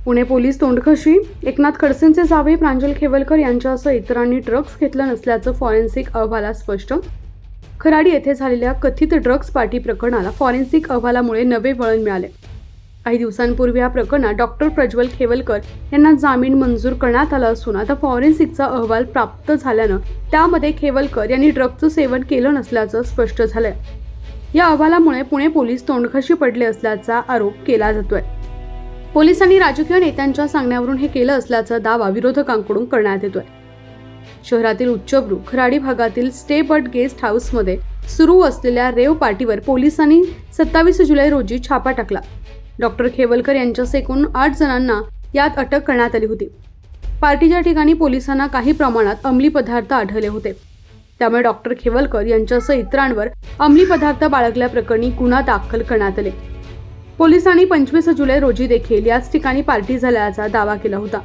Pune police तोंडखशी Eknath खडसेंचे जावे प्रांजल खेवलकर यांच्यासह इतरांनी ड्रग्ज घेतलं नसल्याचं फॉरेन्सिक अहवालात स्पष्ट. खराडी येथे झालेल्या कथित ड्रग्ज पार्टी प्रकरणाला फॉरेन्सिक अहवालामुळे नवे वळण मिळाले. काही दिवसांपूर्वी या प्रकरणात डॉक्टर प्रज्वल खेवलकर यांना जामीन मंजूर करण्यात आला असून आता फॉरेन्सिकचा अहवाल प्राप्त झाल्यानं त्यामध्ये खेवलकर यांनी ड्रग्जचं सेवन केलं नसल्याचं स्पष्ट झालंय. या अहवालामुळे पुणे पोलीस तोंडखशी पडले असल्याचा आरोप केला जातोय. पोलिसांनी राजकीय नेत्यांच्या सांगण्यावरून हे केलं असल्याचा दावा विरोधकांकडून करण्यात येतोय. शहरातील उच्चभ्रू खराडी भागातील स्टे बट गेस्ट हाऊसमध्ये सुरू असलेल्या रेव पार्टीवर पोलिसांनी 27 जुलै रोजी छापा टाकला. डॉक्टर खेवलकर यांच्यासह एकूण 8 जणांना यात अटक करण्यात आली होती. पार्टीच्या ठिकाणी पोलिसांना काही प्रमाणात अंमली पदार्थ आढळले होते. त्यामुळे डॉक्टर खेवलकर यांच्यासह इतरांवर अंमली पदार्थ बाळगल्याप्रकरणी गुन्हा दाखल करण्यात आले. पोलिसांनी 25 जुलै रोजी देखील याच ठिकाणी पार्टी झाल्याचा दावा केला होता.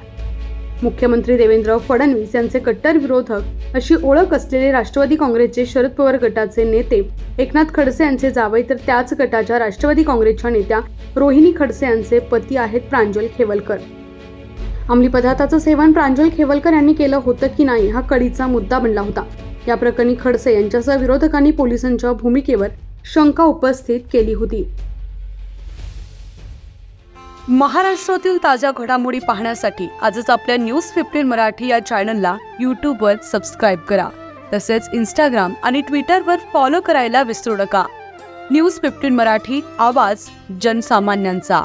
मुख्यमंत्री देवेंद्र फडणवीस यांचे कट्टर विरोधक अशी ओळख असलेले राष्ट्रवादी काँग्रेसचे शरद पवार गटाचे नेते एकनाथ खडसे यांचे जावई तर त्याच गटाच्या राष्ट्रवादी काँग्रेसच्या नेत्या रोहिणी खडसे यांचे पती आहेत प्रांजल खेवलकर. अंमली पदार्थाचं सेवन प्रांजल खेवलकर यांनी केलं होतं की नाही हा कळीचा मुद्दा बनला होता. या प्रकरणी खडसे यांच्यासह विरोधकांनी पोलिसांच्या भूमिकेवर शंका उपस्थित केली होती. महाराष्ट्रातील ताज्या घडामोडी पाहण्यासाठी आजच आपल्या न्यूज 15 मराठी या चॅनलला यूट्यूबवर सबस्क्राईब करा. तसेच इंस्टाग्राम आणि ट्विटरवर फॉलो करायला विसरू नका. न्यूज 15 मराठी, आवाज जनसामान्यांचा.